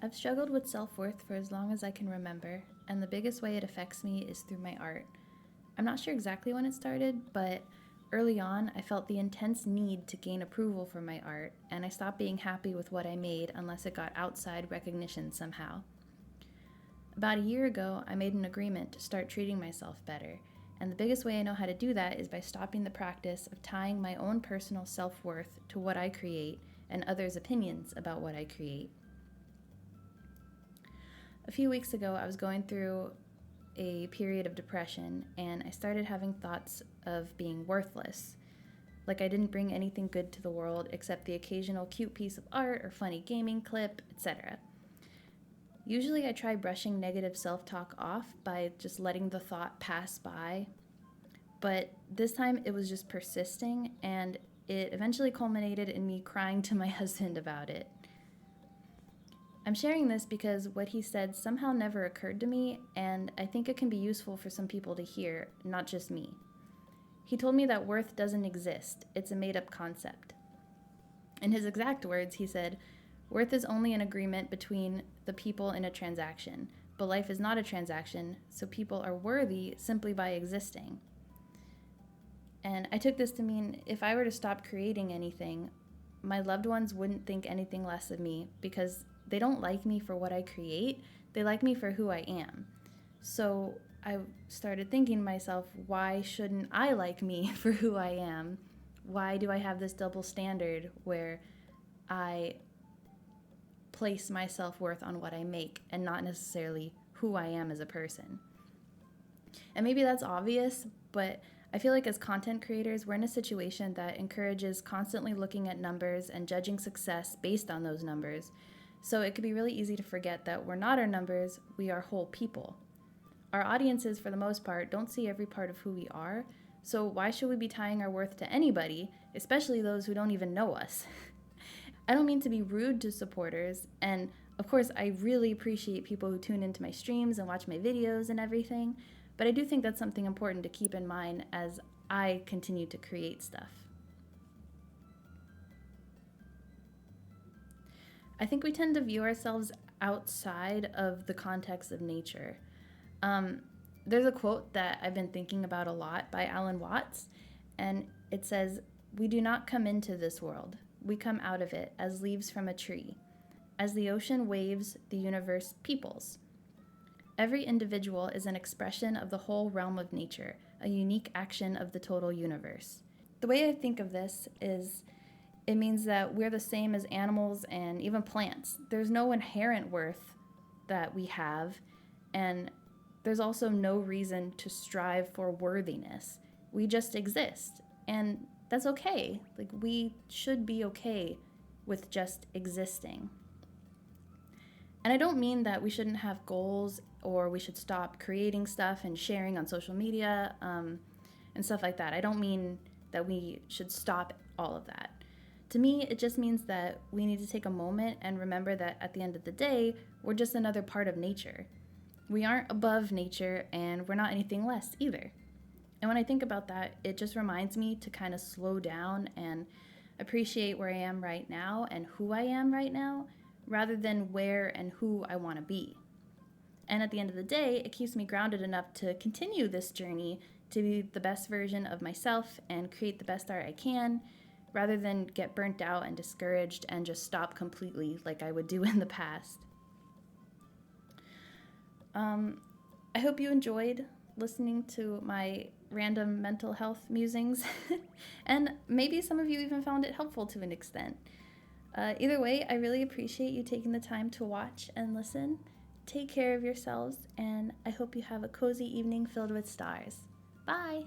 I've struggled with self-worth for as long as I can remember, and the biggest way it affects me is through my art. I'm not sure exactly when it started, but early on I felt the intense need to gain approval for my art, and I stopped being happy with what I made unless it got outside recognition somehow. About a year ago, I made an agreement to start treating myself better, and the biggest way I know how to do that is by stopping the practice of tying my own personal self-worth to what I create and others' opinions about what I create. A few weeks ago, I was going through a period of depression, and I started having thoughts of being worthless. Like I didn't bring anything good to the world except the occasional cute piece of art or funny gaming clip, etc. Usually I try brushing negative self-talk off by just letting the thought pass by, but this time it was just persisting, and it eventually culminated in me crying to my husband about it. I'm sharing this because what he said somehow never occurred to me, and I think it can be useful for some people to hear, not just me. He told me that worth doesn't exist, it's a made-up concept. In his exact words, he said, "Worth is only an agreement between the people in a transaction, but life is not a transaction, so people are worthy simply by existing." And I took this to mean if I were to stop creating anything, my loved ones wouldn't think anything less of me because they don't like me for what I create, they like me for who I am. So I started thinking to myself, why shouldn't I like me for who I am? Why do I have this double standard where I place my self-worth on what I make and not necessarily who I am as a person? And maybe that's obvious, but I feel like as content creators, we're in a situation that encourages constantly looking at numbers and judging success based on those numbers. So it could be really easy to forget that we're not our numbers, we are whole people. Our audiences, for the most part, don't see every part of who we are, so why should we be tying our worth to anybody, especially those who don't even know us? I don't mean to be rude to supporters, and of course I really appreciate people who tune into my streams and watch my videos and everything, but I do think that's something important to keep in mind as I continue to create stuff. I think we tend to view ourselves outside of the context of nature. There's a quote that I've been thinking about a lot by Alan Watts, and it says, "We do not come into this world. We come out of it as leaves from a tree. As the ocean waves, the universe peoples. Every individual is an expression of the whole realm of nature, a unique action of the total universe." The way I think of this is it means that we're the same as animals and even plants. There's no inherent worth that we have, and there's also no reason to strive for worthiness. We just exist, and that's okay. Like, we should be okay with just existing. And I don't mean that we shouldn't have goals or we should stop creating stuff and sharing on social media and stuff like that. I don't mean that we should stop all of that. To me, it just means that we need to take a moment and remember that at the end of the day, we're just another part of nature. We aren't above nature, and we're not anything less either. And when I think about that, it just reminds me to kind of slow down and appreciate where I am right now and who I am right now, rather than where and who I want to be. And at the end of the day, it keeps me grounded enough to continue this journey to be the best version of myself and create the best art I can, rather than get burnt out and discouraged and just stop completely like I would do in the past. I hope you enjoyed listening to my random mental health musings, and maybe some of you even found it helpful to an extent. Either way, I really appreciate you taking the time to watch and listen. Take care of yourselves, and I hope you have a cozy evening filled with stars. Bye!